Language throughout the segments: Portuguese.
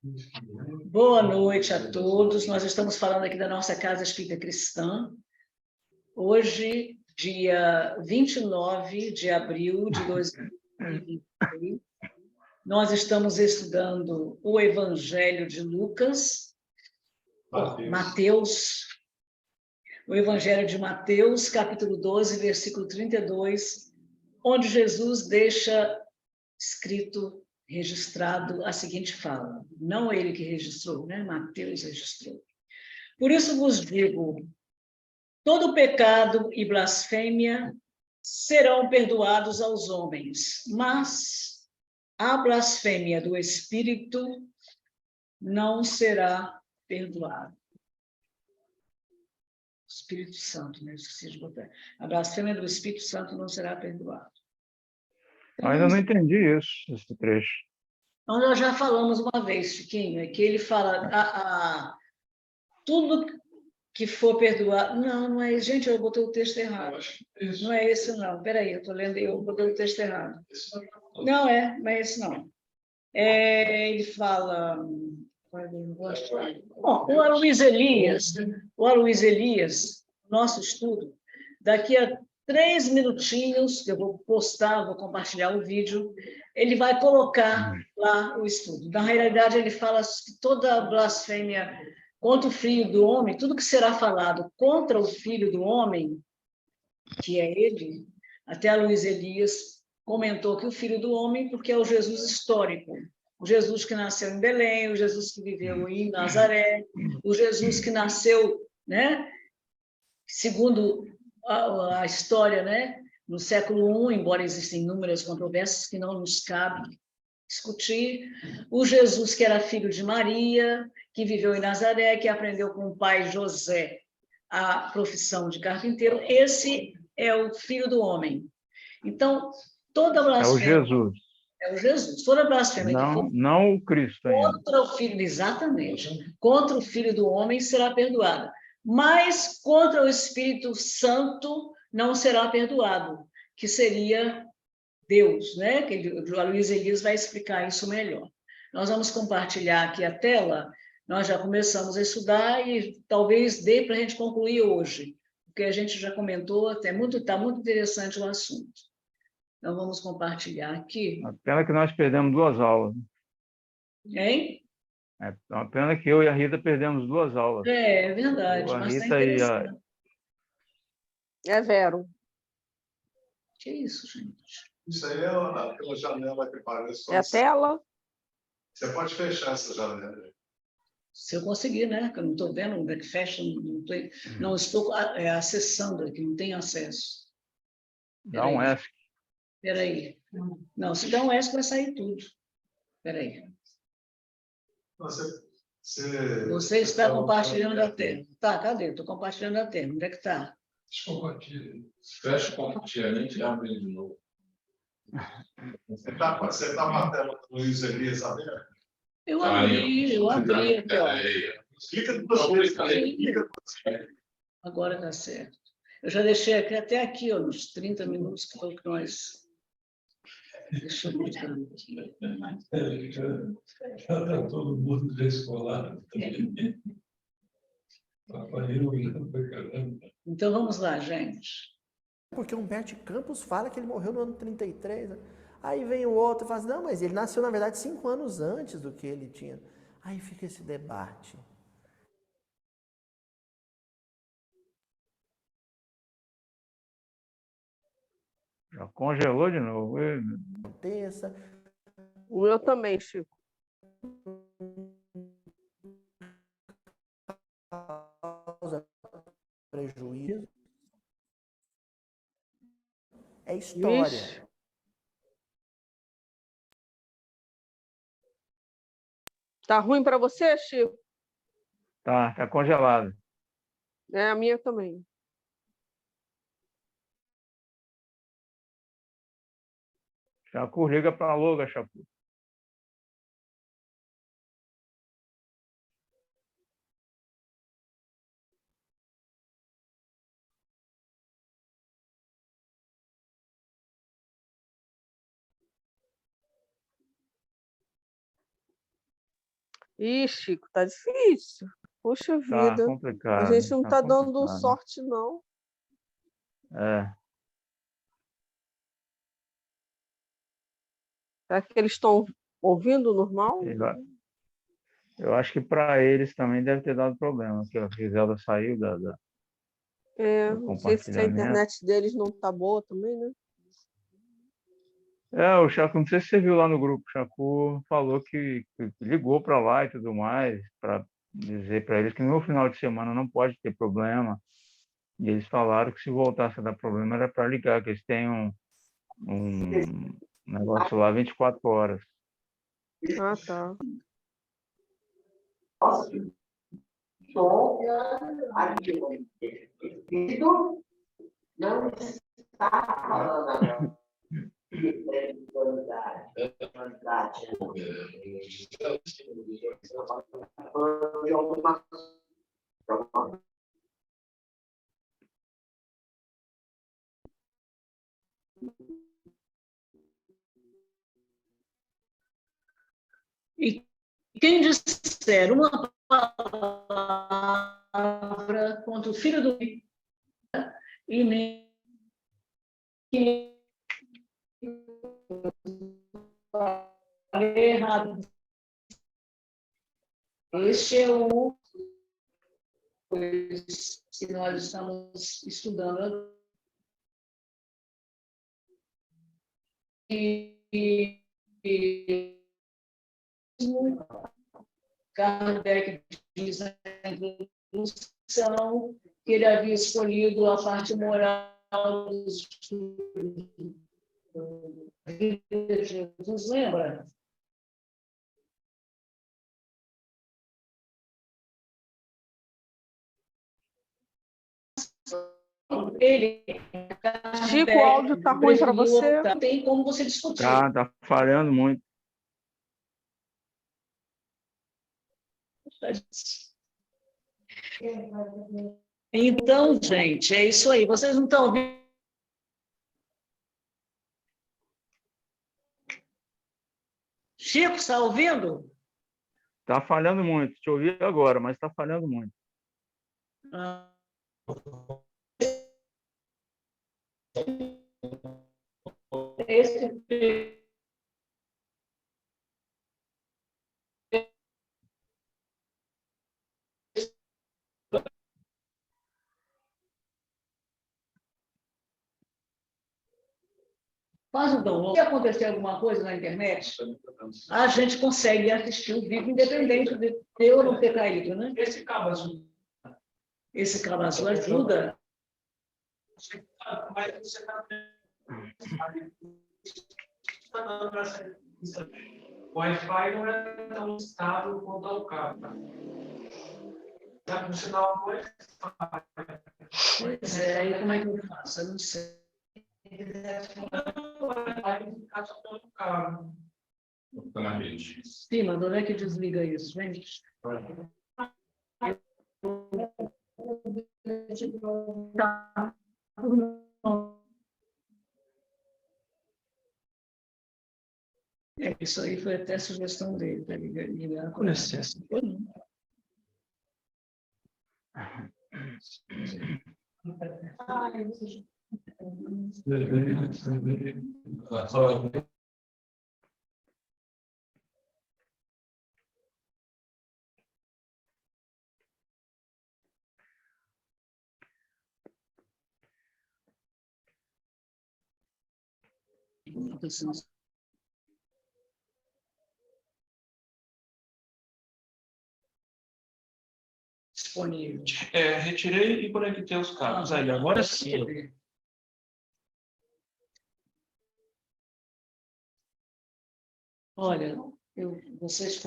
Boa noite a todos. Nós estamos falando aqui da nossa Casa Espírita Cristã. Hoje, dia 29 de abril de 2023, nós estamos estudando o Evangelho de Lucas, Mateus, o Evangelho de Mateus, capítulo 12, versículo 32, onde Jesus deixa escrito, registrado, a seguinte fala. Não ele que registrou, né? Mateus registrou. Por isso vos digo, todo pecado e blasfêmia serão perdoados aos homens, mas a blasfêmia do Espírito não será perdoada. Espírito Santo, né? Esqueci de botar. A blasfêmia do Espírito Santo não será perdoada. Então, ainda não entendi isso, esse trecho. Então, nós já falamos uma vez, Chiquinho, é que ele fala tudo que for perdoado... Não é isso. Gente, eu botei o texto errado. Não é esse, não. Peraí, eu estou lendo, eu botei o texto errado. Não é esse, não. Ele fala... Bom, o Aloysio Elias, nosso estudo, daqui a 3 minutinhos, eu vou postar, vou compartilhar o vídeo, ele vai colocar lá o estudo. Na realidade, ele fala que toda blasfêmia contra o Filho do Homem, tudo que será falado contra o Filho do Homem, que é ele, até a Luiz Elias comentou que o Filho do Homem, porque é o Jesus histórico, o Jesus que nasceu em Belém, o Jesus que viveu em Nazaré, o Jesus que nasceu, né, segundo a história, né, no século I, embora existam inúmeras controvérsias que não nos cabe discutir, o Jesus que era filho de Maria, que viveu em Nazaré, que aprendeu com o pai José a profissão de carpinteiro, esse é o Filho do Homem. Então, toda blasfêmia... É o Jesus. É o Jesus. Toda blasfêmia que for não o Cristo ainda. contra o Filho, exatamente, contra o Filho do Homem será perdoada. Mas contra o Espírito Santo não será perdoado, que seria Deus, né? Que o Aloysio Elias vai explicar isso melhor. Nós vamos compartilhar aqui a tela, nós já começamos a estudar e talvez dê para a gente concluir hoje, porque a gente já comentou, até está muito interessante o assunto. Então, vamos compartilhar aqui. A pena que nós perdemos 2 aulas. Hein? É uma pena que eu e a Rita perdemos 2 aulas. É verdade, A mas está Rita interessante. É Vero. Que isso, gente? Isso aí é aquela janela que parece... É a tela? Você pode fechar essa janela. Se eu conseguir, né? Que eu não estou vendo onde é que fecha, não estou acessando aqui, não tenho acesso. Dá um F. Espera aí. Não, se der um S, vai sair tudo. Espera aí. Você está compartilhando a tela. Tá, cadê? Estou compartilhando a tela. Onde é que está? Descompartilha. Fecha o compartilhamento e abre de novo. Você está com a tela do Luiz Elias aberta? Eu abri aqui, ó. Clica no botão. Agora está certo. Eu já deixei até aqui, ó, nos 30 minutos que foi que nós... Deixa eu botar aqui. Já está todo mundo já escolado. Então, vamos lá, gente. Porque o Humberto Campos fala que ele morreu no ano 33. Né? Aí vem o outro e fala assim, não, mas ele nasceu, na verdade, 5 anos antes do que ele tinha. Aí fica esse debate. Já congelou de novo. Aconteça. O meu também, Chico. Causa prejuízo. É história. Vixe. Tá ruim para você, Chico? Tá congelado. É, a minha também. Chapu, liga para a Loga, Chapu. Ih, Chico, tá difícil. Poxa Tá vida. A complicado, gente não tá tá dando complicado. sorte, não. É, Será que eles estão ouvindo normal? eu acho que para eles também deve ter dado problema, que a Griselda saiu do Não sei se a compartilhamento. internet deles não tá boa também, né? O Chaco, não sei se você viu lá no grupo, o Chaco falou que ligou para lá e tudo mais, para dizer para eles que no final de semana não pode ter problema. E eles falaram que se voltasse a dar problema era para ligar, que eles têm um negócio lá 24 horas. Ah, tá. Não está falando agora de espiritualidade. E quem disser uma palavra contra o filho do e nem errado. Este é o que nós estamos estudando. Kardec diz na introdução que ele havia escolhido a parte moral dos Jesus, lembra? Ele, Chico, o áudio tá ruim para você? Não tem como você discutir. Tá falhando muito. Então, gente, é isso aí. Vocês não estão ouvindo? Chico, está ouvindo? Tá falhando muito. Te ouvi agora, mas tá falhando muito. Esse faz o download. Se acontecer alguma coisa na internet, a gente consegue assistir o vídeo independente de eu ou não ter caído, né? Esse cabo azul ajuda. Mas você está dando para essa. O Wi-Fi não é tão estável quanto o cabo. Dá para funcionar o Wi-Fi. Pois é, aí como é que eu faço? Eu não sei. Não, o Wi-Fi ficar só pelo cabo. Sim, mas onde é que desliga isso, gente? Isso aí foi até sugestão dele, para ligar. Com licença. Disponível. Retirei e conectei os cabos. Aí, agora sim. Olha, vocês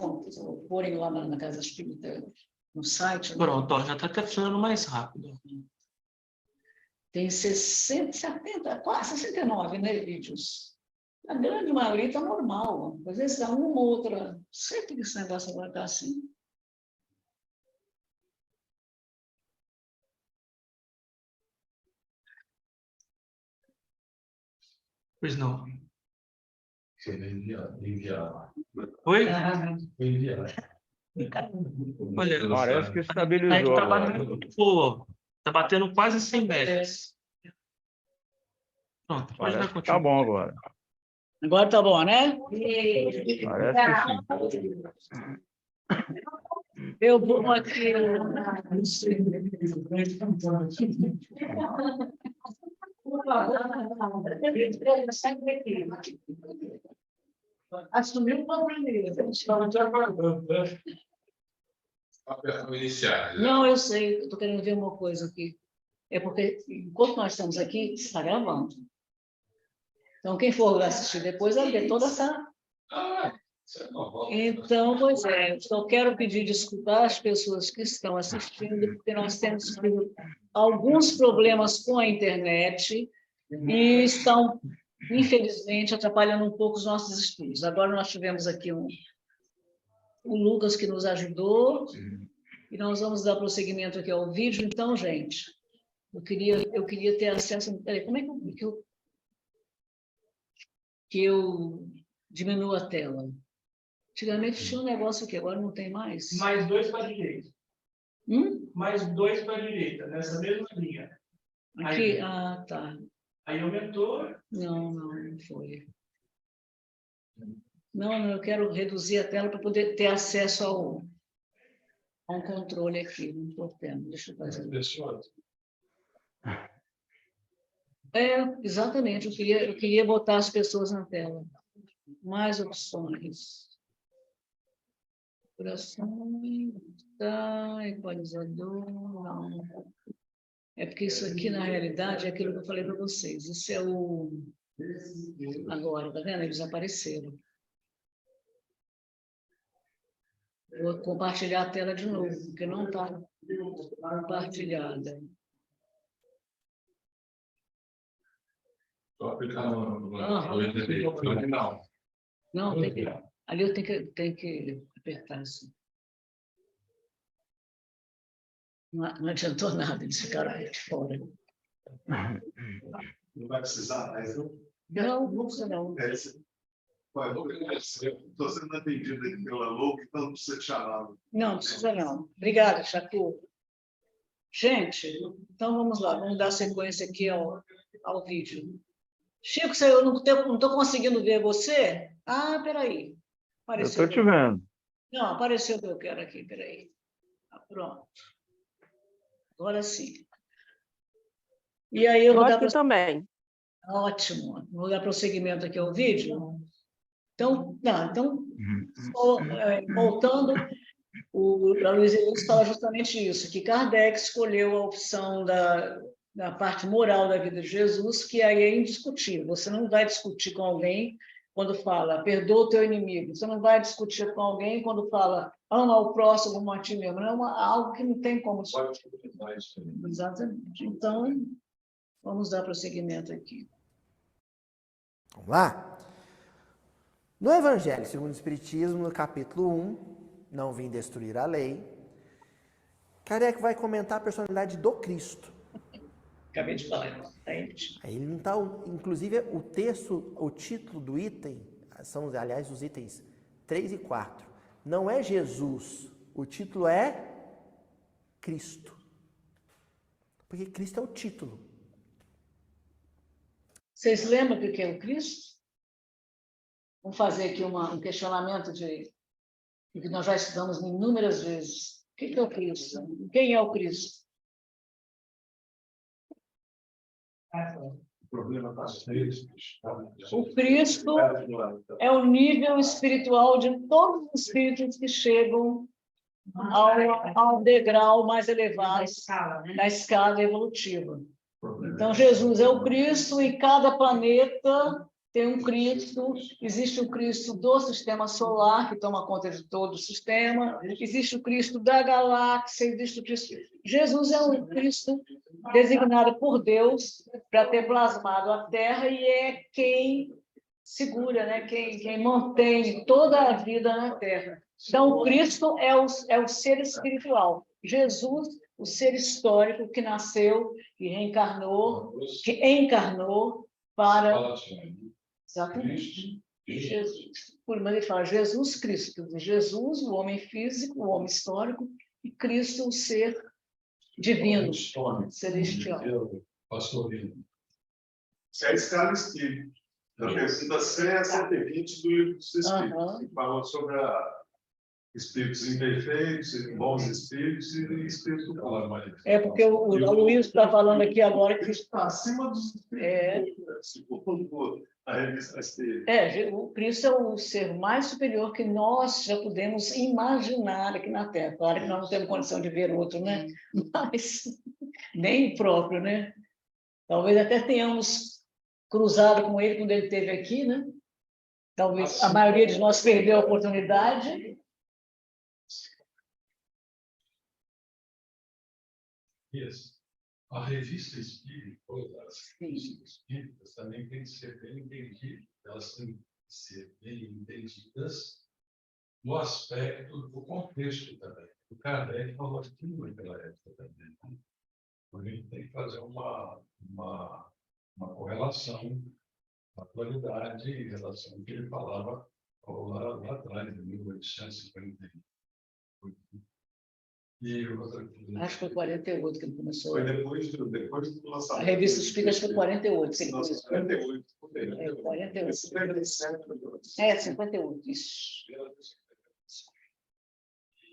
forem lá na Casa Espírita, no site, né? Pronto, ó, já está capturando mais rápido. Tem 60, 70, quase 69, né, vídeos. A grande maioria está normal. Às vezes dá uma ou outra. Sempre que esse negócio agora está assim. Pois não. Você vai enviar. Oi? Ah, Enviar. Olha, Parece que a gente estabilizou está agora. batendo quase 100 metros. Pronto, pode Parece dar que tá continuidade. bom agora. Agora tá bom, né? Parece que sim. Eu vou aqui. Assumiu o compromisso. Apertam iniciais. Não, eu sei, eu estou querendo ver uma coisa aqui. É porque, enquanto nós estamos aqui, está gravando. Então, quem for assistir depois vai ver toda essa. Isso é normal. Então, pois é, só quero pedir desculpa às pessoas que estão assistindo, porque nós temos tido alguns problemas com a internet e estão, infelizmente, atrapalhando um pouco os nossos estudos. Agora nós tivemos aqui o Lucas que nos ajudou e nós vamos dar prosseguimento aqui ao vídeo. Então, gente, eu queria ter acesso... Peraí, como é que eu diminuo a tela? Antigamente tinha um negócio aqui, agora não tem mais. Mais 2 para a direita. Mais 2 para a direita, nessa mesma linha. Aqui? Aí. Ah, tá. Aí aumentou. Não foi. Não, eu quero reduzir a tela para poder ter acesso a um controle aqui. Não estou tendo, deixa eu fazer. Exatamente, eu queria botar as pessoas na tela. Mais opções. Coração, tá, equalizador, não. É porque isso aqui, na realidade, é aquilo que eu falei para vocês. Isso é o... Agora, tá vendo? Eles apareceram. Vou compartilhar a tela de novo, porque não está compartilhada. Só aplicar no Não, tem que... Ali eu tenho que apertar assim. Não adiantou nada, eles ficaram aí de fora. Não vai precisar mais, não? Não precisa não. Estou sendo atendido aqui pela Louca, então não precisa te chamar. Não precisa não. Obrigada, Chacu. Gente, então vamos lá, vamos dar sequência aqui ao vídeo. Chico, eu não estou conseguindo ver você? Ah, peraí. Eu estou te vendo. Não, apareceu o que eu quero aqui, peraí. Pronto. Agora sim. E aí eu vou dar também. Ótimo. Vou dar prosseguimento aqui ao vídeo. Então, voltando, o Luiz Henrique fala justamente isso, que Kardec escolheu a opção da parte moral da vida de Jesus, que aí é indiscutível. Você não vai discutir com alguém quando fala, perdoa o teu inimigo. Você não vai discutir com alguém quando fala, ama o próximo como a ti mesmo. Não é algo que não tem como discutir. Exatamente. Então, vamos dar prosseguimento aqui. Vamos lá? No Evangelho segundo o Espiritismo, no capítulo 1, não vim destruir a lei, Kardec vai comentar a personalidade do Cristo. Acabei de falar. Aí ele não está, inclusive o texto, o título do item, são aliás os itens 3 e 4. Não é Jesus, o título é Cristo. Porque Cristo é o título. Vocês lembram do que é o Cristo? Vamos fazer aqui um questionamento de que nós já estudamos inúmeras vezes. O que é o Cristo? Quem é o Cristo? O Cristo é o nível espiritual de todos os espíritos que chegam ao degrau mais elevado da escala evolutiva. Então, Jesus é o Cristo e cada planeta tem um Cristo. Existe o Cristo do sistema solar, que toma conta de todo o sistema. Existe o Cristo da galáxia, existe o Cristo... Jesus é um Cristo designado por Deus para ter plasmado a Terra e é quem segura, né? Quem mantém toda a vida na Terra. Então, o Cristo é o ser espiritual. Jesus, o ser histórico que nasceu, que reencarnou, que encarnou para... Exatamente. Jesus. Mas ele fala Jesus Cristo, quer dizer, Jesus, o homem físico, o homem histórico, e Cristo, o ser divino, celestial. Pastorino. Isso é a escala espírita. Da pergunta 100 a 120 do Livro dos Espíritos, que fala sobre espíritos imperfeitos, bons espíritos e espíritos bons. É porque o Luiz está falando aqui agora que está acima dos espíritos. A revista Espírita. O Cristo é o ser mais superior que nós já podemos imaginar aqui na Terra. Claro que nós não temos condição de ver outro, né? Mas nem o próprio, né? Talvez até tenhamos cruzado com ele quando ele esteve aqui, né? Talvez a maioria de nós perdeu a oportunidade. Isso. A revista espírita, as revistas espíritas também tem que ser bem entendidas. Elas têm que ser bem entendidas no aspecto do contexto também. O Kardec falou aquilo naquela época também. A gente tem que fazer uma correlação da atualidade em relação ao que ele falava lá atrás, em 1851. E Acho que foi 48 que ele começou. Foi depois do lançamento. A revista Espírita foi 48. Que Nossa, 48. 48. 57. 58, isso.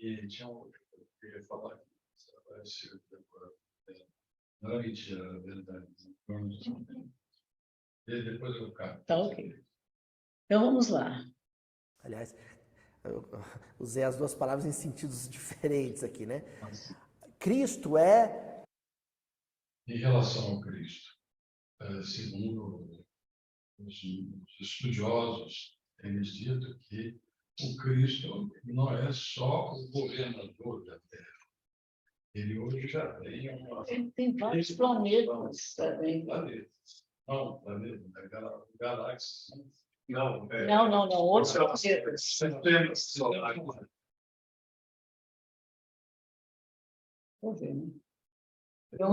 E tinha um outro que eu queria falar. Não era mentira, era verdade. E depois eu caio. Tá ok. Então vamos lá. Aliás, eu usei as duas palavras em sentidos diferentes aqui, né? Cristo é... Em relação ao Cristo, segundo os estudiosos, eles dito que o Cristo não é só o governador da Terra. Ele hoje já tem uma... Ele tem vários planetas também. Não, planeta, galáxias. Não, outros planetas. Centenas solares. Para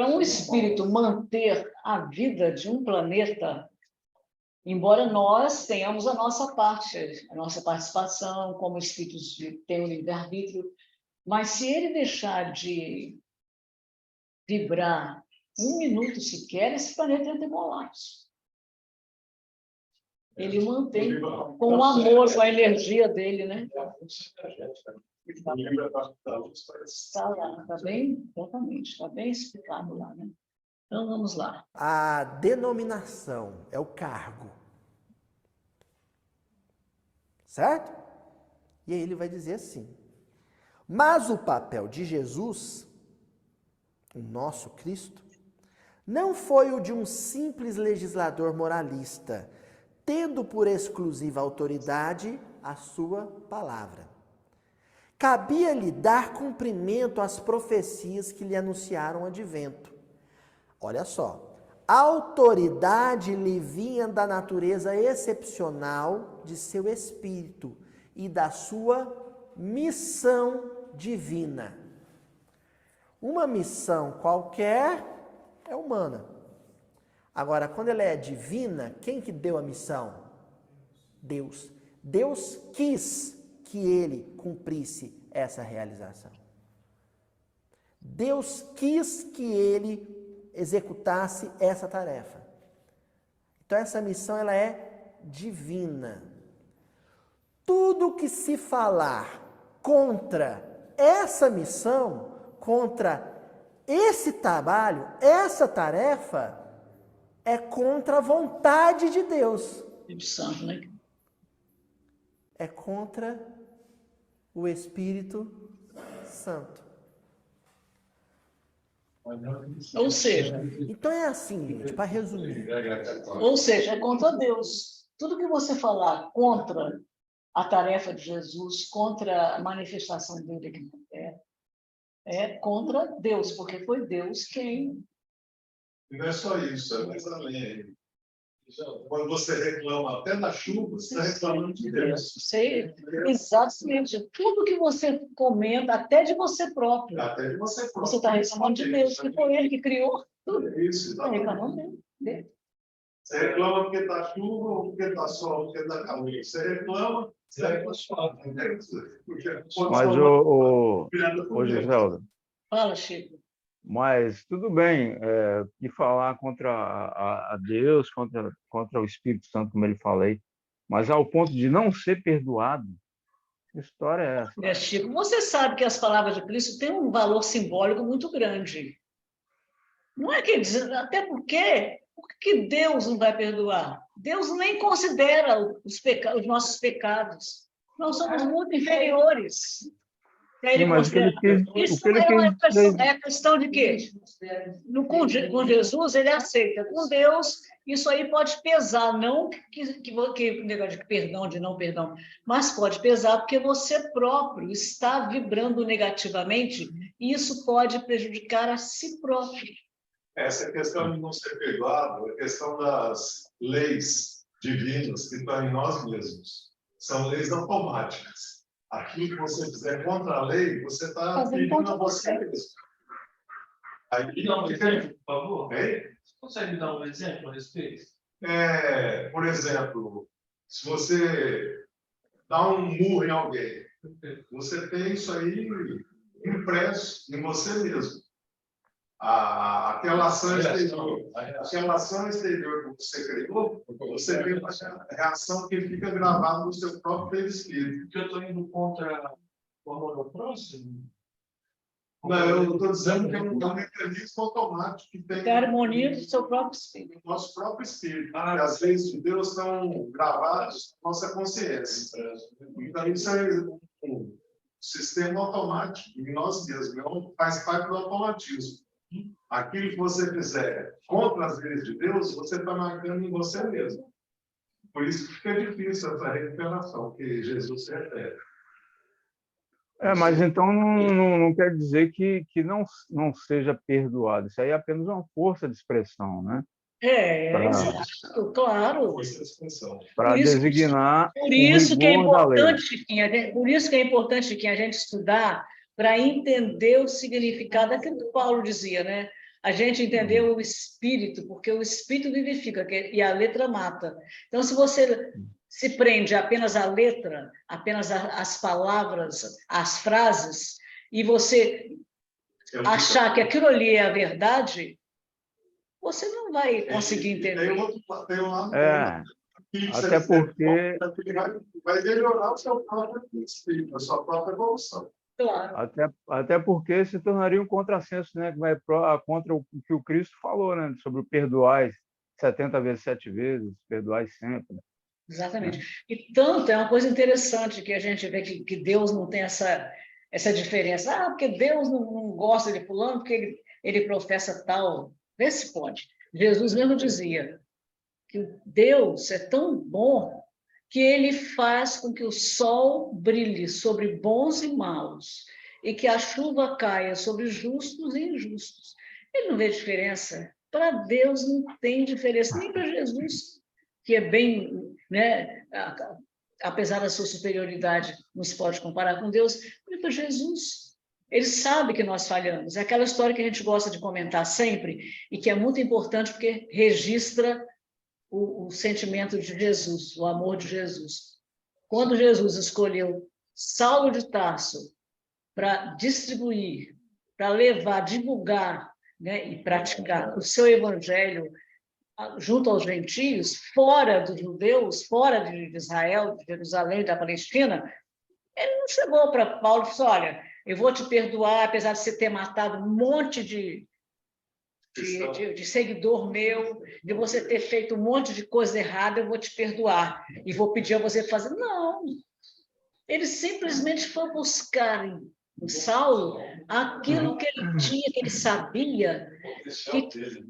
um espírito manter a vida de um planeta, embora nós tenhamos a nossa parte, a nossa participação, como espíritos têm o livre-arbítrio, mas se ele deixar de vibrar um minuto sequer, esse planeta entra em colapso. Ele mantém com o amor, com a energia dele, né? Está lá, está bem? Exatamente, está bem explicado lá, né? Então, vamos lá. A denominação é o cargo. Certo? E aí ele vai dizer assim: mas o papel de Jesus, o nosso Cristo, não foi o de um simples legislador moralista, tendo por exclusiva autoridade a sua palavra. Cabia-lhe dar cumprimento às profecias que lhe anunciaram o advento. Olha só, a autoridade lhe vinha da natureza excepcional de seu espírito e da sua missão divina. Uma missão qualquer é humana. Agora, quando ela é divina, quem que deu a missão? Deus. Deus quis que ele cumprisse essa realização. Deus quis que ele executasse essa tarefa. Então, essa missão ela é divina. Tudo que se falar contra essa missão, contra esse trabalho, essa tarefa, é contra a vontade de Deus. Espírito Santo, né? É contra o Espírito Santo. Ou seja... Então é assim, gente, para resumir. Ou seja, é contra Deus. Tudo que você falar contra a tarefa de Jesus, contra a manifestação dele aqui na Terra, é contra Deus, porque foi Deus quem... E não é só isso, é mais além. Quando você reclama até da chuva, você está reclamando de Deus. Sei, exatamente. Tudo que você comenta, até de você próprio. Até de você próprio. Você está reclamando de Deus, que foi ele que criou tudo. Isso, Está reclamando dele. Você reclama porque está chuva, ou porque está sol, ou porque está calor. Você reclama, você reclama. Mas, ô Giselda, Fala, Chico. mas tudo bem, e falar contra a Deus, contra o Espírito Santo, como ele falei, mas ao ponto de não ser perdoado, que história é essa? Chico, você sabe que as palavras de Cristo têm um valor simbólico muito grande. Não é que diz, até porque, por que Deus não vai perdoar? Deus nem considera os nossos pecados. Nós somos muito inferiores. Sim, mas o que ele quis, Isso o que ele quis dizer, é a questão de quê? Com Jesus, ele aceita. Com Deus, isso aí pode pesar, não que negócio de perdão, de não perdão, mas pode pesar porque você próprio está vibrando negativamente e isso pode prejudicar a si próprio. Essa questão de não ser perdoado é a questão das leis divinas que estão em nós mesmos. São leis automáticas. Aquilo que você fizer contra a lei, você está pedindo a você mesmo. Aí, Me dá um exemplo, por favor. Hein? Você consegue me dar um exemplo a respeito? Por exemplo, se você dá um murro em alguém, você tem isso aí impresso em você mesmo. Aquela ação exterior que você criou, você tem uma reação que fica gravada no seu próprio perispírito. Porque eu estou indo contra o amor ao próximo? Não, eu estou dizendo que é um mecanismo automático que tem. Que harmonia do seu próprio espírito. No nosso próprio espírito. E as leis de Deus estão gravadas na nossa consciência. Então, isso é um sistema automático em nós mesmos, faz parte do automatismo. Aquilo que você fizer contra as leis de Deus, você está marcando em você mesmo. Por isso que fica difícil essa recuperação, que Jesus se refere. mas então não quer dizer que não seja perdoado. Isso aí é apenas uma força de expressão, né? Exato, claro. Para designar por isso que é o rigor da lei. importante, Chiquinha, por isso que é importante, Chiquinha, a gente estudar para entender o significado daquilo que Paulo dizia, né? A gente entender o espírito, porque o espírito vivifica e a letra mata. Então, se você se prende apenas à letra, apenas às palavras, às frases, e você achar que aquilo ali é a verdade, você não vai conseguir entender. Até porque... Vai melhorar o seu próprio espírito, a sua própria evolução. Claro. Até porque se tornaria um contrassenso, né? Que vai contra o que o Cristo falou, né? Sobre o perdoar 70 vezes, 7 vezes, perdoar sempre. Exatamente. E tanto é uma coisa interessante que a gente vê que Deus não tem essa diferença. Porque Deus não gosta de fulano, porque ele professa tal. Vê se pode. Jesus mesmo dizia que Deus é tão bom que ele faz com que o sol brilhe sobre bons e maus e que a chuva caia sobre justos e injustos. Ele não vê diferença. Para Deus não tem diferença, nem para Jesus, que é bem, né, apesar da sua superioridade, não se pode comparar com Deus, nem para Jesus. Ele sabe que nós falhamos. É aquela história que a gente gosta de comentar sempre e que é muito importante porque registra o sentimento de Jesus, o amor de Jesus. Quando Jesus escolheu Saulo de Tarso para distribuir, para levar, divulgar, né, e praticar o seu evangelho junto aos gentios, fora dos judeus, fora de Israel, de Jerusalém, da Palestina, ele não chegou para Paulo e disse, olha, eu vou te perdoar, apesar de você ter matado um monte de seguidor meu, de você ter feito um monte de coisa errada, eu vou te perdoar e vou pedir a você fazer. Não. Ele simplesmente foi buscar em Saulo aquilo que ele tinha, que ele sabia,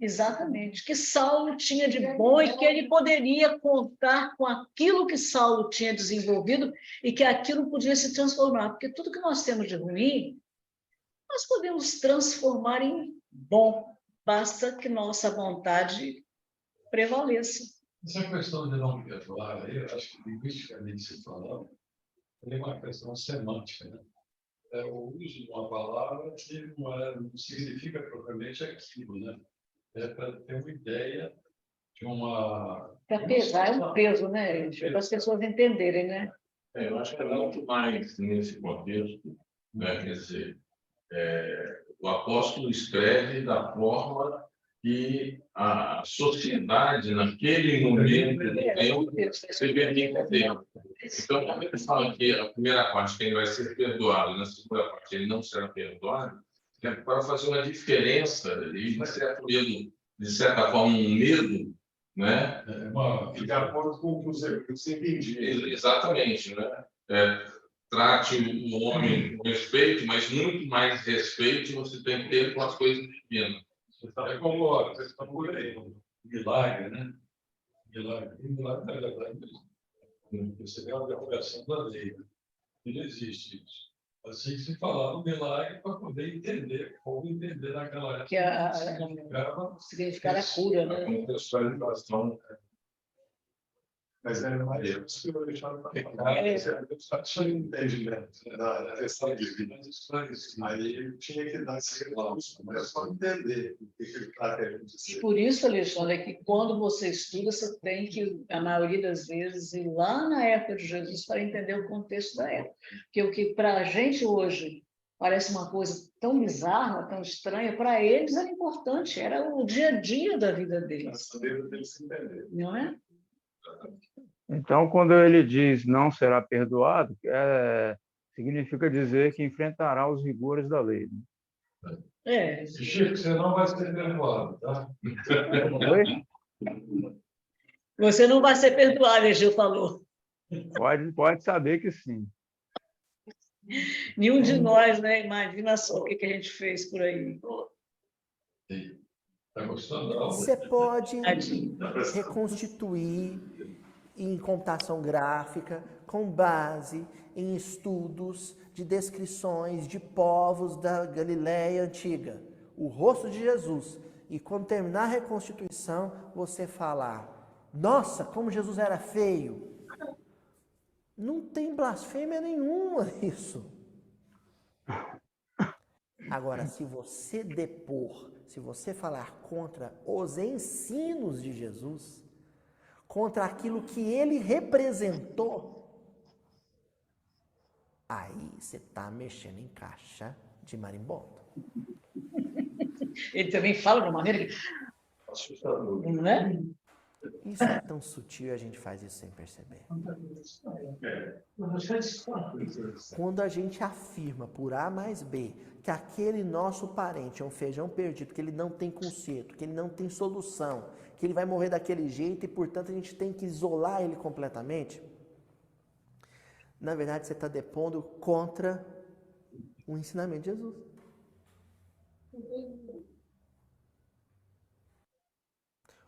exatamente, que Saulo tinha de bom e que ele poderia contar com aquilo que Saulo tinha desenvolvido e que aquilo podia se transformar, porque tudo que nós temos de ruim, nós podemos transformar em bom. Basta que nossa vontade prevaleça. Essa questão de não perdoar, eu acho que linguisticamente se falando, é uma questão semântica, né? É o uso de uma palavra que não significa propriamente aquilo, né? É para ter uma ideia de uma... Para pesar é um peso, né? Para as pessoas entenderem, né? Eu acho que é muito mais nesse contexto, né? Quer dizer, o apóstolo escreve da forma que a sociedade, naquele momento do tempo, deveria entender. Então, quando ele fala que a primeira parte, que ele vai ser perdoado, na segunda parte, ele não será perdoado, é para fazer uma diferença, e de certa forma, um medo, né? De acordo com o que você entendia. Exatamente, né? Trate o homem com respeito, mas muito mais respeito você tem que ter com as coisas pequenas. É como vocês estão por aí, milagre, né? Milagre, na verdade, você vê uma derrogação da lei. Não existe isso. Assim que se falava o milagre para poder entender, como entender naquela época. Que significava a cura, né? A contextualização. Mas era mais isso que eu deixava para falar. Só entendimento da questão de vida. Aí tinha que dar esse recurso, mas é só entender o que ele está querendo dizer. Por isso, Alexandre, é que quando você estuda, você tem que, a maioria das vezes, ir lá na época de Jesus para entender o contexto da época. Porque o que para a gente hoje parece uma coisa tão bizarra, tão estranha, para eles era importante, era o dia a dia da vida deles. A vida deles se entender. Não é? Então, quando ele diz não será perdoado, significa dizer que enfrentará os rigores da lei. Né? Chico, você não vai ser perdoado, tá? Oi? Você não vai ser perdoado, Gil falou. Pode saber que sim. Nenhum de nós, né? Imagina só o que a gente fez por aí. Está gostando? Você pode reconstituir em computação gráfica com base em estudos de descrições de povos da Galileia antiga, o rosto de Jesus. E quando terminar a reconstituição, você falar: nossa, como Jesus era feio. Não tem blasfêmia nenhuma nisso. Agora, se você depor, se você falar contra os ensinos de Jesus, contra aquilo que ele representou, aí você está mexendo em caixa de marimbondo. Ele também fala de uma maneira que... Não é? Isso é tão sutil e a gente faz isso sem perceber. Quando a gente afirma por A mais B que aquele nosso parente é um feijão perdido, que ele não tem conserto, que ele não tem solução, que ele vai morrer daquele jeito e, portanto, a gente tem que isolar ele completamente, na verdade, você está depondo contra o ensinamento de Jesus.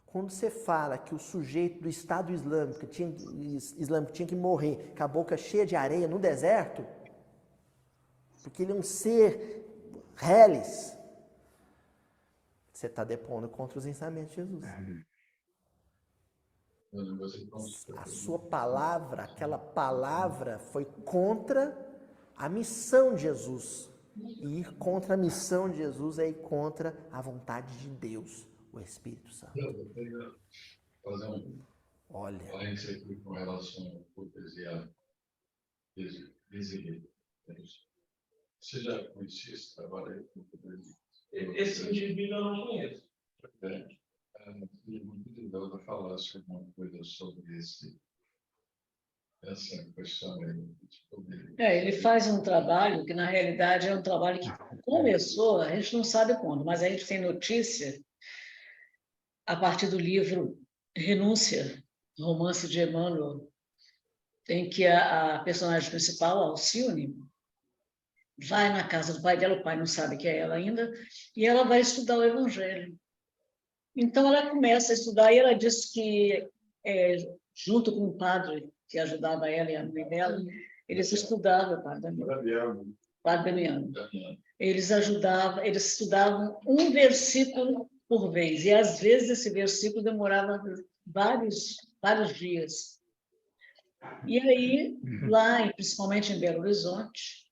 Quando você fala que o sujeito do Estado Islâmico tinha que morrer com a boca cheia de areia no deserto, porque ele é um ser reles, você está depondo contra os ensinamentos de Jesus. A sua palavra, aquela palavra foi contra a missão de Jesus. E ir contra a missão de Jesus é ir contra a vontade de Deus, o Espírito Santo. Eu queria fazer Olha, parênteses aqui com relação à hipotesia exigida. Você já conhecia esse trabalho aí? Esse indivíduo eu não conheço. Muito curioso falar sobre uma coisa sobre essa questão aí. Ele faz um trabalho que, na realidade, é um trabalho que começou, a gente não sabe quando, mas a gente tem notícia a partir do livro Renúncia, romance de Emmanuel, em que a personagem principal, Alcione, vai na casa do pai dela, o pai não sabe que é ela ainda, e ela vai estudar o Evangelho. Então, ela começa a estudar e ela diz que, junto com o padre que ajudava ela e a mãe dela, eles estudavam, o padre Damiano. Eles estudavam um versículo por vez, e às vezes esse versículo demorava vários dias. E aí, lá, principalmente em Belo Horizonte,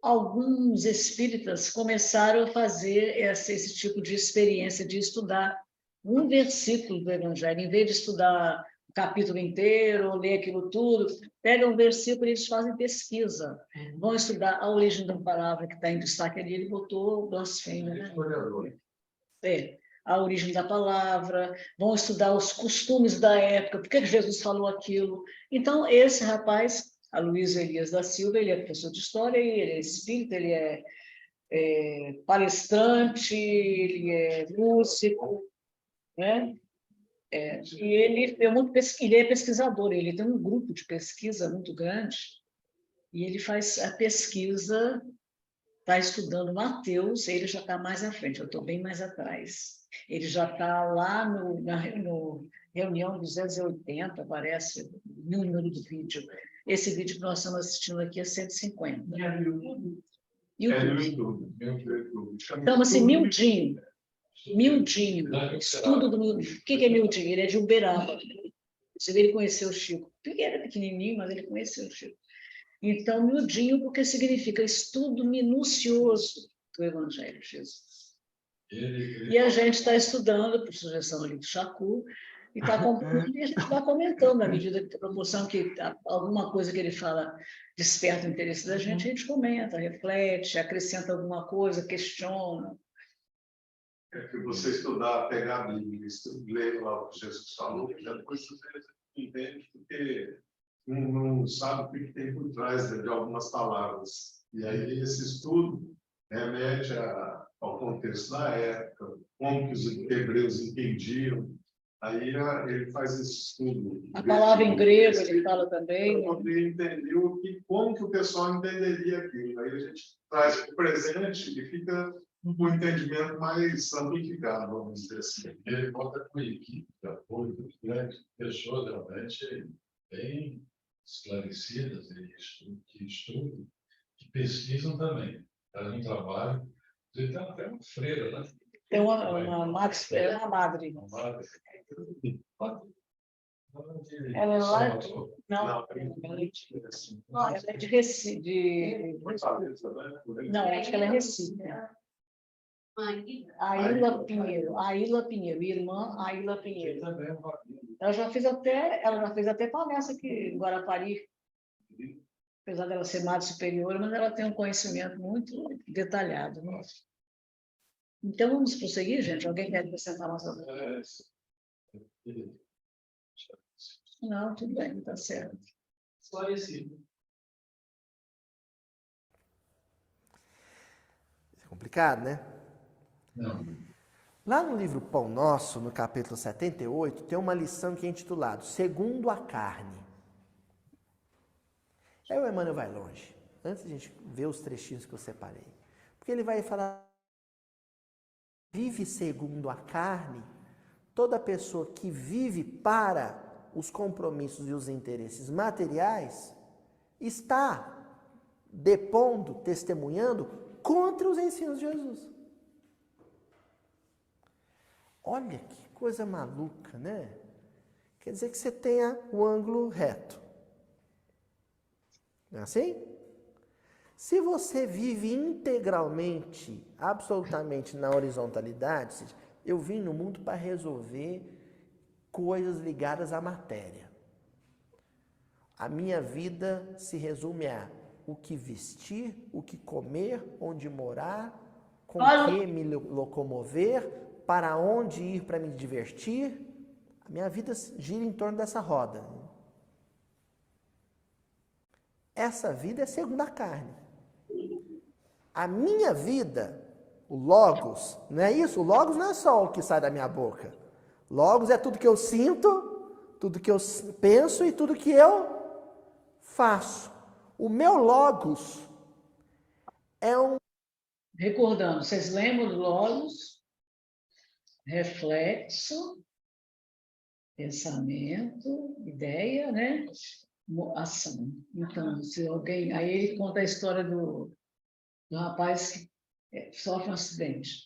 alguns espíritas começaram a fazer esse tipo de experiência de estudar um versículo do Evangelho, em vez de estudar o capítulo inteiro, ler aquilo tudo, pega um versículo e eles fazem pesquisa. Vão estudar a origem da palavra que está em destaque ali, ele botou blasfêmia, né? A origem da palavra, vão estudar os costumes da época, por que Jesus falou aquilo. Então, esse rapaz, Aloysio Elias da Silva, ele é professor de história, ele é espírita, ele é palestrante, ele é músico, né? E ele é pesquisador, ele tem um grupo de pesquisa muito grande, e ele faz a pesquisa, está estudando Mateus, ele já está mais à frente, eu estou bem mais atrás. Ele já está lá na reunião 280, parece, no número do vídeo. Esse vídeo que nós estamos assistindo aqui é 150. YouTube. Chama-se Mildinho. Estudo do Mildinho. O que é Mildinho? Ele é de Uberaba. Ele conheceu o Chico. Ele era pequenininho, mas ele conheceu o Chico. Então, Mildinho, porque significa estudo minucioso do Evangelho de Jesus. E a gente está estudando, por sugestão ali do Chacu, e a gente vai comentando à medida que a proporção que alguma coisa que ele fala desperta o interesse da gente, a gente comenta, reflete, acrescenta alguma coisa, questiona. É que você estudar, pegar a Bíblia, ler lá o que Jesus falou, já depois você entende porque não sabe o que tem por trás de algumas palavras. E aí esse estudo remete ao contexto da época, como que os hebreus entendiam. Aí ele faz esse estudo. A palavra em grego ele fala também. Para poder entender como que o pessoal entenderia aquilo. Aí a gente traz para o presente e fica um entendimento mais amplificado, vamos dizer assim. Ele conta com equipe de apoio muito grande, pessoas realmente bem esclarecidas, que estudam, que pesquisam também. Fazem um trabalho. Ele tem até uma freira, né? Tem uma madre. Ela é lá? Não, ela é de Recife. Não, acho que ela é Recife. Aila Pinheiro, irmã Aila Pinheiro. Ela já fez até palestra aqui em Guarapari, apesar dela ser madre superior, mas ela tem um conhecimento muito detalhado. Né? Então, vamos prosseguir, gente? Alguém quer acrescentar mais alguma coisa? Não, tudo bem, está certo. Esclarecido. É complicado, né? Não. Lá no livro Pão Nosso, no capítulo 78, tem uma lição que é intitulada Segundo a Carne. Aí o Emmanuel vai longe, antes de a gente ver os trechinhos que eu separei. Porque ele vai falar, vive segundo a carne, toda pessoa que vive para os compromissos e os interesses materiais, está depondo, testemunhando contra os ensinos de Jesus. Olha que coisa maluca, né? Quer dizer que você tenha o ângulo reto. Não é assim? Se você vive integralmente, absolutamente na horizontalidade, eu vim no mundo para resolver coisas ligadas à matéria. A minha vida se resume a o que vestir, o que comer, onde morar, com que me locomover, para onde ir para me divertir. A minha vida gira em torno dessa roda. Essa vida é segundo a carne. A minha vida, o Logos, não é isso? O Logos não é só o que sai da minha boca. Logos é tudo que eu sinto, tudo que eu penso e tudo que eu faço. O meu Logos é um... Recordando, vocês lembram do Logos? Reflexo, pensamento, ideia, né? Ação. Então, se alguém... Aí ele conta a história do rapaz que sofre um acidente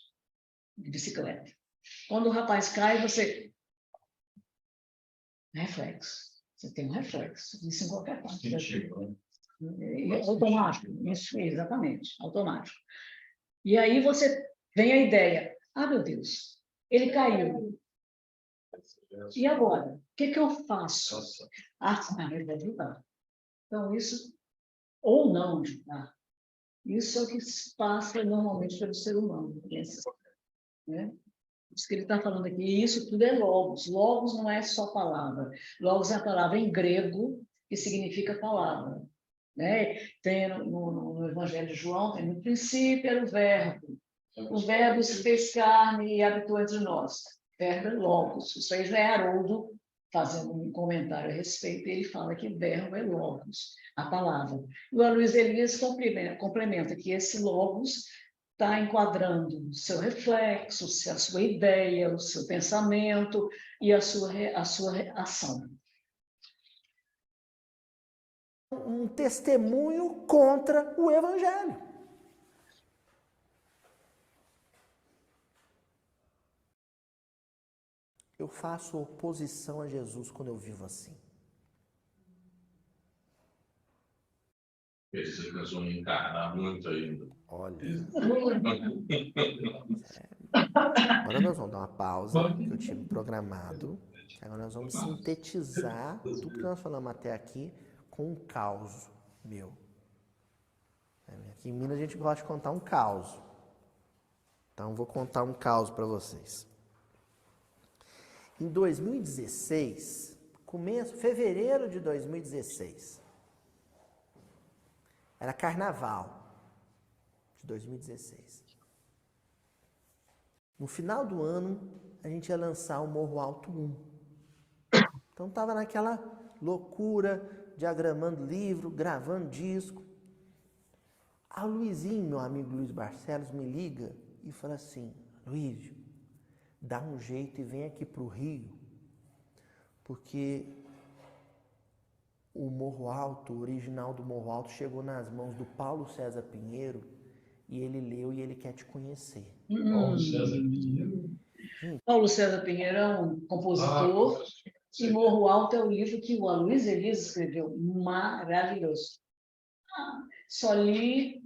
de bicicleta. Quando o rapaz cai, você... Reflexo. Você tem um reflexo. Isso em qualquer parte. Automático. Isso, exatamente. Automático. E aí você... Vem a ideia. Ah, meu Deus, ele caiu. E agora? O que eu faço? Ele vai ajudar. Então, isso, ou não ajudar, isso é o que se passa normalmente pelo ser humano. Pensa, né? Isso que ele está falando aqui, e isso tudo é logos. Logos não é só palavra. Logos é a palavra em grego, que significa palavra. Né? Tem no Evangelho de João, tem no princípio era o verbo. O verbo se fez carne e habitou entre nós. Verbo é logos. Isso aí já é Haroldo fazendo um comentário a respeito, e ele fala que verbo é logos, a palavra. E o Aloysio Elias complementa que esse logos está enquadrando o seu reflexo, a sua ideia, o seu pensamento e a sua ação. Um testemunho contra o Evangelho. Eu faço oposição a Jesus quando eu vivo assim. Esses nós vamos encarnar muito ainda. Olha. Agora nós vamos dar uma pausa, que eu tinha programado. Agora nós vamos sintetizar tudo que nós falamos até aqui com um caos meu. Aqui em Minas a gente gosta de contar um caos. Então vou contar um caos para vocês. Em 2016, fevereiro de 2016, era carnaval de 2016. No final do ano, a gente ia lançar o Morro Alto 1. Então estava naquela loucura, diagramando livro, gravando disco. A Luizinho, meu amigo Luiz Barcelos, me liga e fala assim: Luísio, dá um jeito e vem aqui para o Rio, porque o Morro Alto, o original do Morro Alto, chegou nas mãos do Paulo César Pinheiro e ele leu e ele quer te conhecer. Paulo César Pinheiro. Paulo César Pinheiro é um compositor e Morro Alto é o livro que o Aloysio Elias escreveu. Maravilhoso. Só li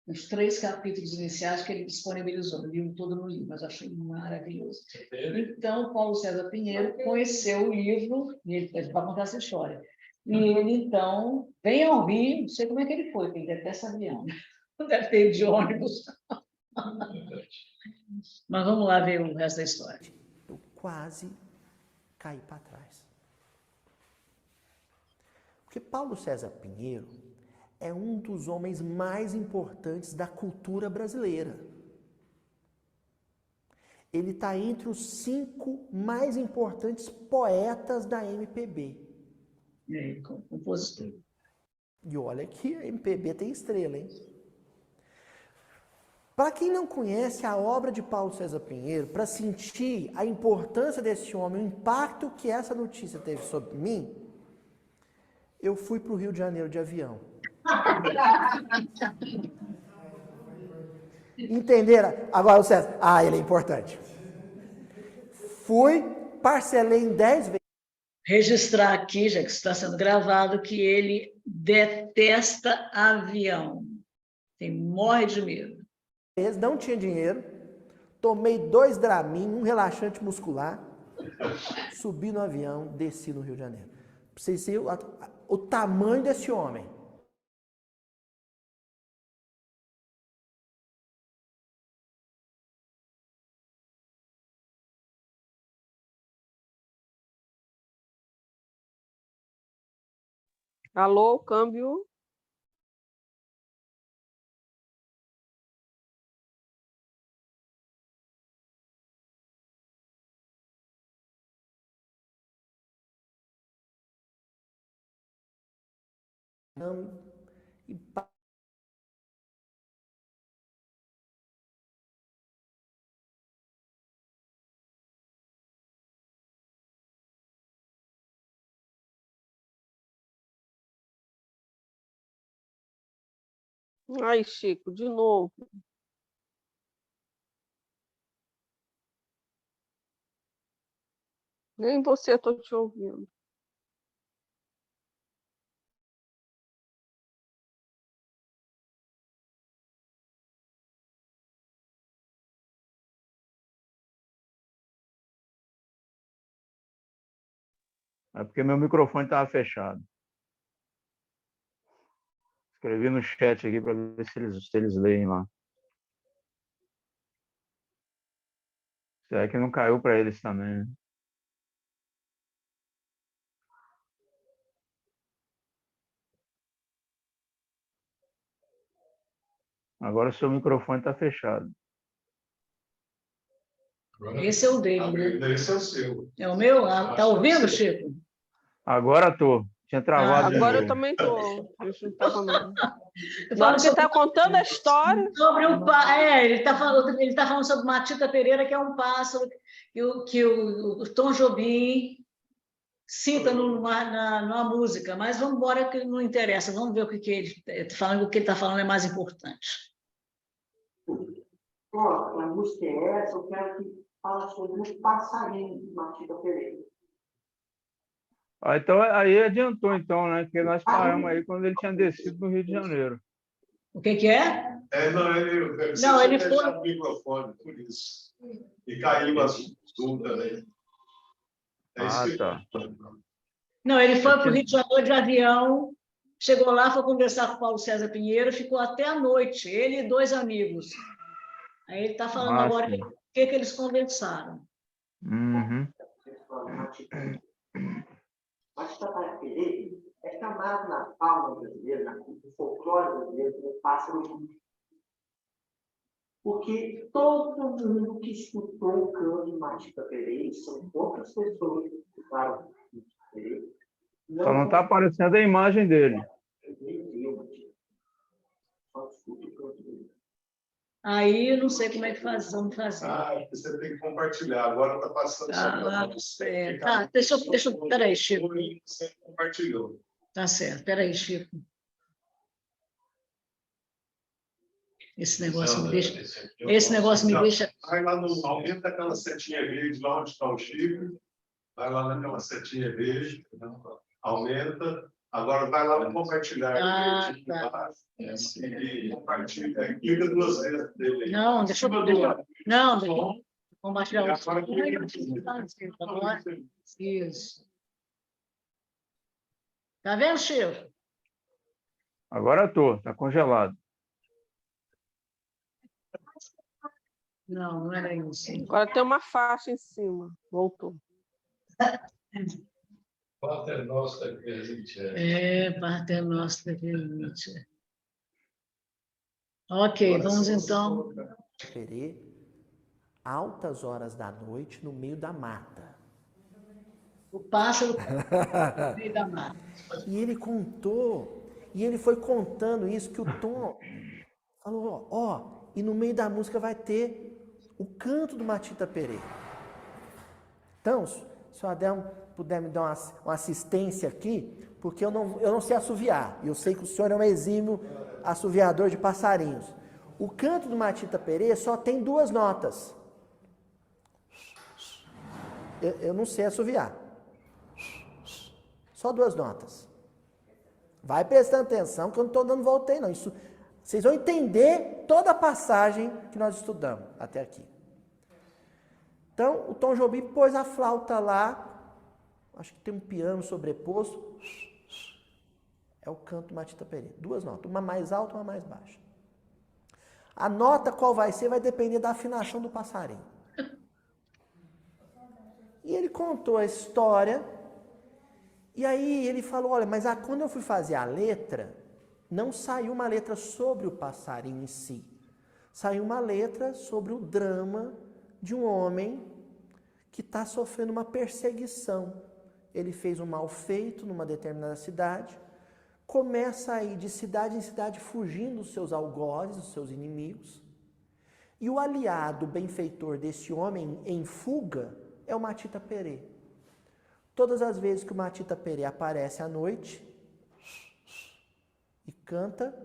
os 3 capítulos iniciais que ele disponibilizou, o livro todo no livro, mas achei maravilhoso. Então, Paulo César Pinheiro conheceu o livro, e ele vai contar essa história. E ele, então, vem ao Rio, não sei como é que ele foi, porque ele deve ter esse avião, deve ter ido de ônibus. Mas vamos lá ver o resto da história. Eu quase caí para trás. Porque Paulo César Pinheiro é um dos homens mais importantes da cultura brasileira. Ele está entre os 5 mais importantes poetas da MPB. É, compositor. E olha que a MPB tem estrela, hein? Para quem não conhece a obra de Paulo César Pinheiro, para sentir a importância desse homem, o impacto que essa notícia teve sobre mim, eu fui para o Rio de Janeiro de avião. Entenderam? Agora o César, ele é importante. Fui, parcelei em 10 vezes. Registrar aqui, já que está sendo gravado, que ele detesta avião. Morre de medo. Não tinha dinheiro, tomei 2 Dramin, um relaxante muscular, subi no avião, desci no Rio de Janeiro. Pra vocês verem o tamanho desse homem. Alô, câmbio. E Ai, Chico, de novo. Nem você estou te ouvindo. É porque meu microfone estava fechado. Escrevi no chat aqui para ver se eles leem lá. Será que não caiu para eles também, né? Agora o seu microfone está fechado. Esse é o dele, né? Esse é o seu. É o meu? Tá ouvindo, Chico? Agora estou. Tinha travado de Agora eu novo. também tô. A gente não estava não. Eu Na hora falo que ele tá contando a história, sobre ele tá falando sobre Matita Pereira, que é um pássaro que o Tom Jobim cita numa música, mas vamos embora que não interessa, vamos ver o que ele está falando, o que ele está falando é mais importante. Ó, a música é essa, eu quero que fale sobre os passarinhos de Matita Pereira. Então, aí adiantou, então, né? Porque nós paramos aí quando ele tinha descido no Rio de Janeiro. O que é? Não, ele foi o microfone, por isso. E caiu a Zoom também. Tá. Não, ele foi para o Rio de Janeiro de avião, chegou lá, foi conversar com o Paulo César Pinheiro, ficou até a noite, ele e 2 amigos. Aí ele está falando agora sim. o que eles conversaram. Uhum. Matita Pereira é chamado na fauna brasileira, no folclore brasileiro, como pássaro bruxo. Porque todo mundo que escutou o canto de Matita Pereira, são poucas pessoas que escutaram o Matita Pereira. Só não está aparecendo a imagem dele. Só escuta o canto dele. Aí eu não sei como é que vamos fazer. Você tem que compartilhar. Agora está passando só para você. Tá, peraí, Chico. Você compartilhou. Tá certo, peraí, Chico. Esse negócio me deixa. Vai lá no. Aumenta aquela setinha verde lá onde está o Chico. Vai lá naquela setinha verde. Aumenta. Agora vai lá no compartilhar. Tá. E compartilha. Clica 2 vezes dele aí. Não, deixa eu compartilhar o som. Isso. Tá vendo, Chico? Agora está congelado. Não era isso. agora tem uma faixa em cima. Voltou. Pater Noster que a gente Pater Noster que a gente Ok, vamos então. Perê, altas horas da noite, no meio da mata. O pássaro no meio da mata. E ele contou, e ele foi contando isso, que o Tom falou, e no meio da música vai ter o canto do Matita Pereira. Então, se o Adel puder me dar uma assistência aqui, porque eu não sei assoviar, e eu sei que o senhor é um exímio assoviador de passarinhos. O canto do Matita Pereira só tem 2 notas. Eu não sei assoviar. Só 2 notas. Vai prestando atenção que eu não estou dando volta aí, não. Isso, vocês vão entender toda a passagem que nós estudamos até aqui. Então, o Tom Jobim pôs a flauta lá, acho que tem um piano sobreposto. É o canto do Matita Pereira. 2 notas, uma mais alta, uma mais baixa. A nota qual vai ser vai depender da afinação do passarinho. E ele contou a história, e aí ele falou, olha, mas quando eu fui fazer a letra, não saiu uma letra sobre o passarinho em si. Saiu uma letra sobre o drama de um homem que está sofrendo uma perseguição. Ele fez um mal feito numa determinada cidade, começa a ir de cidade em cidade fugindo dos seus algozes, dos seus inimigos, e o aliado benfeitor desse homem em fuga é o Matita Pereira. Todas as vezes que o Matita Pereira aparece à noite e canta,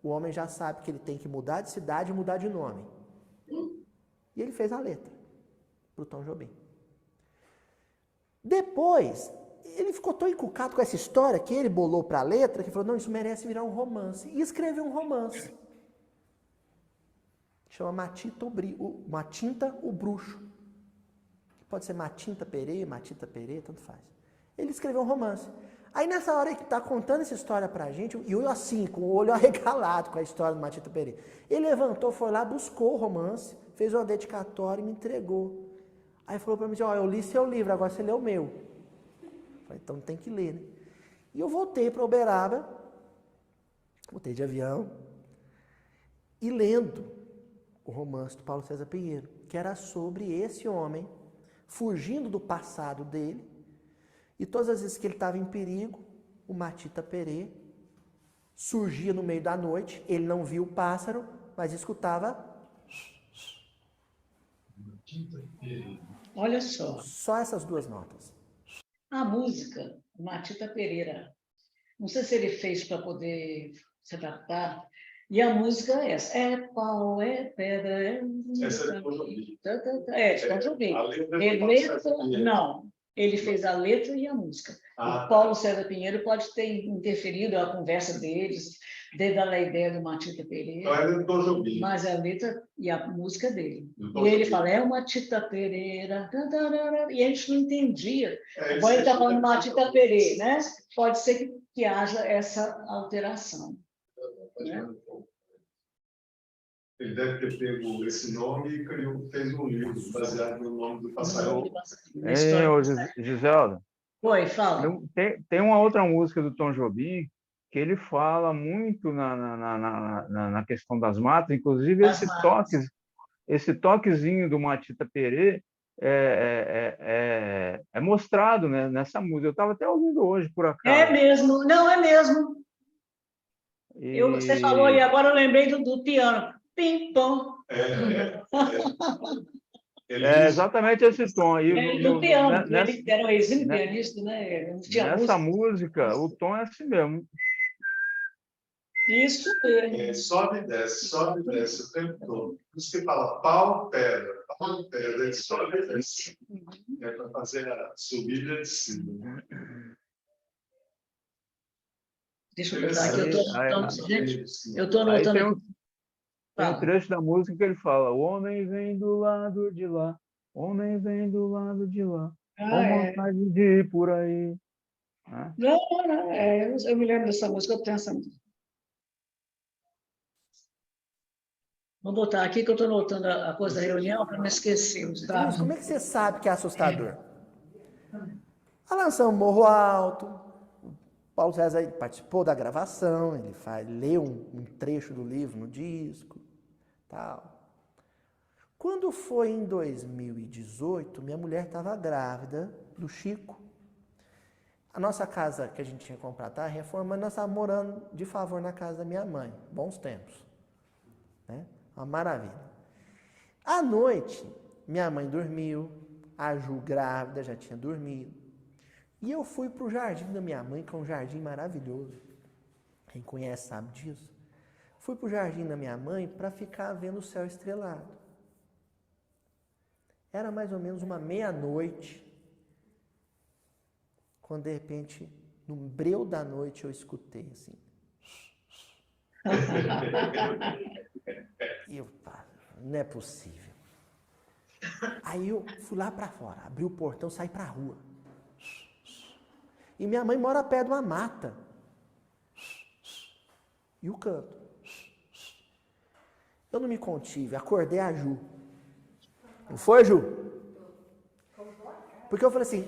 o homem já sabe que ele tem que mudar de cidade e mudar de nome. E ele fez a letra para o Tom Jobim. Depois, ele ficou tão encucado com essa história que ele bolou para a letra, que falou, não, isso merece virar um romance. E escreveu um romance. Chama Matinta o Bruxo. Pode ser Matita Pereira, tanto faz. Ele escreveu um romance. Aí nessa hora que está contando essa história pra gente, e eu assim, com o olho arregalado com a história do Matita Pereira, ele levantou, foi lá, buscou o romance, fez uma dedicatória e me entregou. Aí falou pra mim, ó, eu li seu livro, agora você lê o meu. Eu falei, então tem que ler, né? E eu voltei para Uberaba, voltei de avião, e lendo o romance do Paulo César Pinheiro, que era sobre esse homem fugindo do passado dele, e todas as vezes que ele estava em perigo, o Matita Perê surgia no meio da noite, ele não viu o pássaro, mas escutava Olha só essas duas notas. a música, o Matita Pereira. Não sei se ele fez para poder se adaptar. E a música é essa. É pau, é pedra, é... Essa é de Tom Jobim. É, de Tom Jobim. A letra Ele, do Paulo César Pinheiro. não, ele fez a letra e a música. O Paulo César Pinheiro pode ter interferido na conversa deles, de dar a ideia do Matita Pereira. Então é do Tom Jobim. Mas a letra e a música dele. Do E ele Tom fala, é uma Tita Pereira, e a gente não entendia. Agora ele está falando Matita Pereira, né? Pode ser que haja essa alteração. Né? Ele deve ter pego esse nome e fez um livro baseado no nome do passarinho. Giselda, Oi, fala. tem uma outra música do Tom Jobim que ele fala muito na questão das matas, inclusive esse toquezinho do Matita Perê é mostrado, né, nessa música. Eu estava até ouvindo hoje, por acaso. É mesmo, não, é mesmo. Você falou e agora eu lembrei do piano. Pim-pom. Exatamente esse tom. E do piano, ele era um exímio pianista, né? Nessa música, o tom é assim mesmo. Isso mesmo. Sobe e desce o tempo todo. Por isso que fala pau, pedra, ele sobe e desce. É para fazer a subida e a descida. Deixa eu botar aqui, eu estou anotando. Tem um trecho da música que ele fala: o homem vem do lado de lá, o homem vem do lado de lá, com vontade de ir por aí. Não, eu me lembro dessa música, eu tenho essa música. Vou botar aqui que eu estou anotando a coisa da reunião para não esquecer os dados. Como é que você sabe que é assustador? A lançamos Morro Alto, o Paulo César participou da gravação, ele leu um trecho do livro no disco, tal. Quando foi em 2018, minha mulher estava grávida do Chico. A nossa casa que a gente tinha comprado estava reformando, nós estávamos morando de favor na casa da minha mãe, bons tempos, né? Uma maravilha. À noite, minha mãe dormiu, a Ju grávida já tinha dormido. E eu fui para o jardim da minha mãe, que é um jardim maravilhoso. Quem conhece sabe disso. Fui para o jardim da minha mãe para ficar vendo o céu estrelado. Era mais ou menos uma meia-noite, quando de repente, no breu da noite, eu escutei assim. E eu, não é possível. Aí eu fui lá para fora, abri o portão, saí para a rua. E minha mãe mora perto de uma mata. E o canto. Eu não me contive, acordei a Ju. Não foi, Ju? Porque eu falei assim,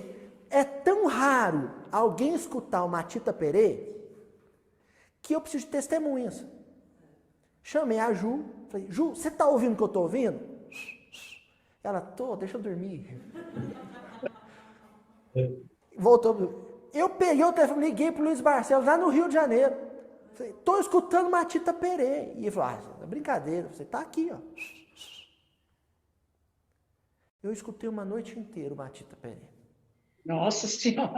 é tão raro alguém escutar o Matita Perê que eu preciso de testemunhas. Chamei a Ju, falei, Ju, você está ouvindo o que eu estou ouvindo? Ela, deixa eu dormir. Voltou. Eu peguei o telefone, liguei para o Luiz Barcelos, lá no Rio de Janeiro. Falei, estou escutando Matita Perê. E ele falou, é brincadeira, você está aqui, ó. Eu escutei uma noite inteira o Matita Perê. Nossa Senhora!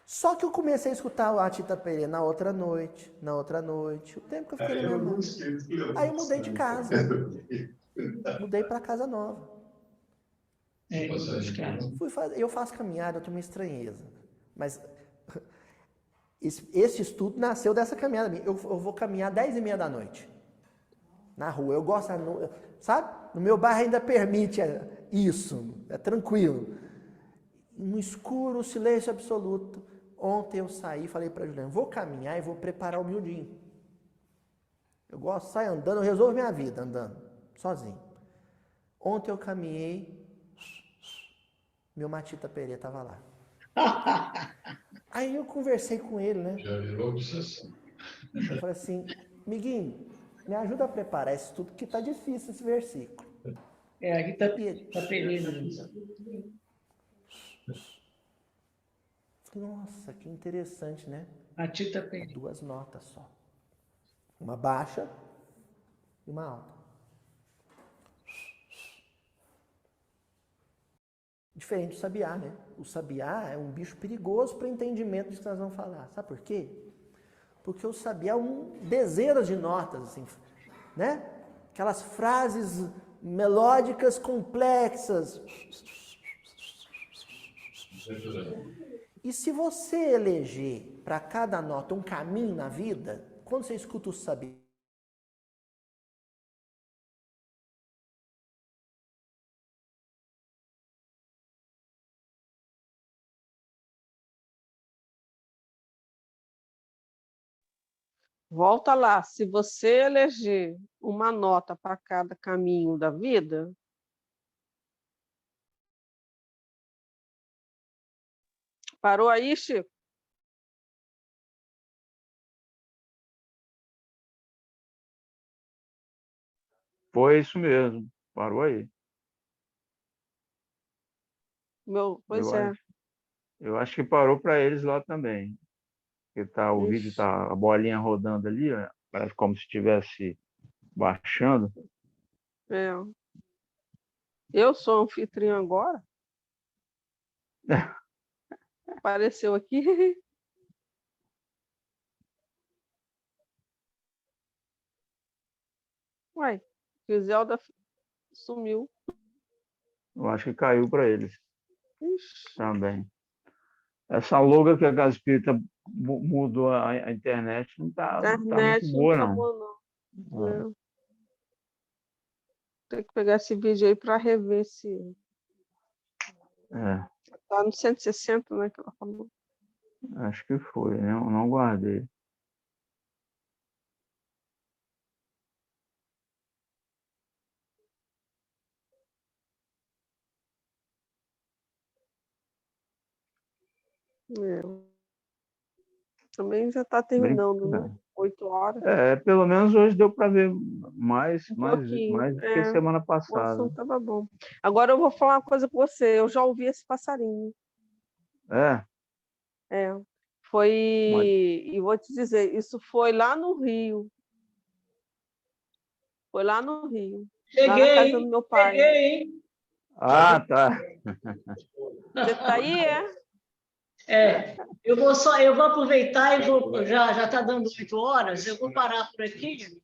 Só que eu comecei a escutar o Matita Perê na outra noite, o tempo que eu fiquei no meu. Aí eu mudei de casa. Mudei para casa nova. Eu faço caminhada, eu tenho uma estranheza. Mas esse estudo nasceu dessa caminhada. Eu vou caminhar 10h30 da noite. Na rua. Eu gosto, sabe? No meu bairro ainda permite isso. É tranquilo. no escuro, silêncio absoluto. Ontem eu saí e falei para a Juliana, vou caminhar e vou preparar o miudinho. Eu gosto, saio andando, eu resolvo minha vida andando, sozinho. Ontem eu caminhei, meu Matita Perê estava lá. Aí eu conversei com ele, né? Já virou obsessão. Eu falei assim, Miguinho, me ajuda a preparar isso tudo, porque tá difícil esse versículo. Aqui está E ele, pedindo. falei, nossa, que interessante, né? A Tita Peri. 2 notas só. Uma baixa e uma alta. Diferente do sabiá, né? O sabiá é um bicho perigoso para o entendimento disso que nós vamos falar. Sabe por quê? Porque o sabiá é dezenas de notas, assim, né? Aquelas frases melódicas complexas. E se você eleger para cada nota um caminho na vida, quando você escuta o sabiá, Volta lá. Se você eleger uma nota para cada caminho da vida, parou aí, Chico? Foi isso mesmo. Parou aí. Pois é. Eu acho que parou para eles lá também. Porque o vídeo tá a bolinha rodando ali, ó, parece como se estivesse baixando. É. Eu sou anfitriã agora. Apareceu aqui. Uai, o Zelda sumiu. Eu acho que caiu para eles Ixi, também. Essa logo que a Casa Espírita mudou a internet não tá muito internet não boa, tá não. boa, não. Tem que pegar esse vídeo aí para rever se. É, Tá no 160, né? Que ela falou. acho que foi, né? Eu não guardei. É. Também já está terminando, né? 8 horas. Pelo menos hoje deu para ver mais Pouquinho. do que semana O passada. assunto estava bom. Agora eu vou falar uma coisa com você. Eu já ouvi esse passarinho. É, É. Foi. Mas- E vou te dizer, isso foi lá no Rio. Foi lá no Rio. Lá na casa do meu pai. Cheguei, hein? Ah, tá. Você está aí, é? Eu vou aproveitar e já está dando 8 horas, eu vou parar por aqui.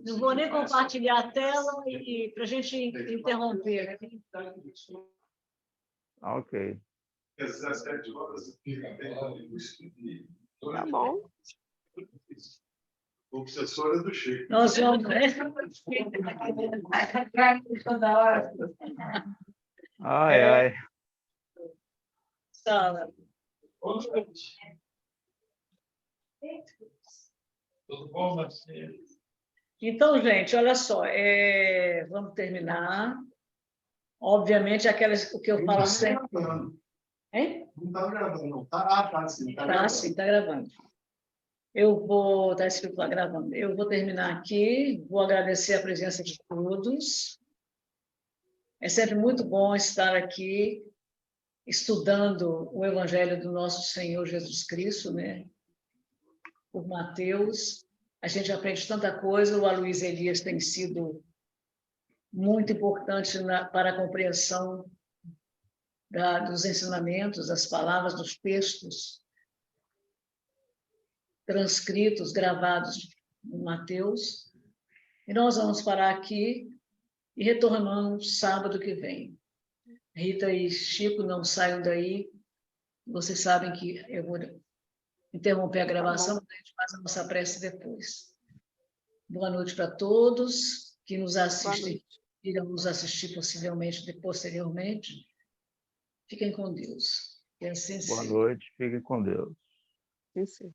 Não vou nem compartilhar a tela para a gente interromper. Ok. 17 horas. Tá bom. Obsessora do Chico. Nós vamos. Toda hora. Ai. Sala. Tudo bom, Marcelo? Então, gente, olha só, vamos terminar. Obviamente, o que eu falo sempre. Hein? Não está gravando, não. Tá sim. Tá, sim, está gravando. Está escrito lá gravando. Eu vou terminar aqui, vou agradecer a presença de todos. É sempre muito bom estar aqui estudando o Evangelho do nosso Senhor Jesus Cristo, né? Por Mateus. A gente aprende tanta coisa. O Aloysio Elias tem sido muito importante para a compreensão dos ensinamentos, das palavras, dos textos transcritos, gravados em Mateus. E nós vamos parar aqui e retornamos sábado que vem. Rita e Chico, não saiam daí. Vocês sabem que eu vou interromper a gravação, a gente faz a nossa prece depois. Boa noite para todos que nos assistem, irão nos assistir possivelmente posteriormente. Fiquem com Deus. E assim Boa seja. noite, fiquem com Deus. Sim, sim.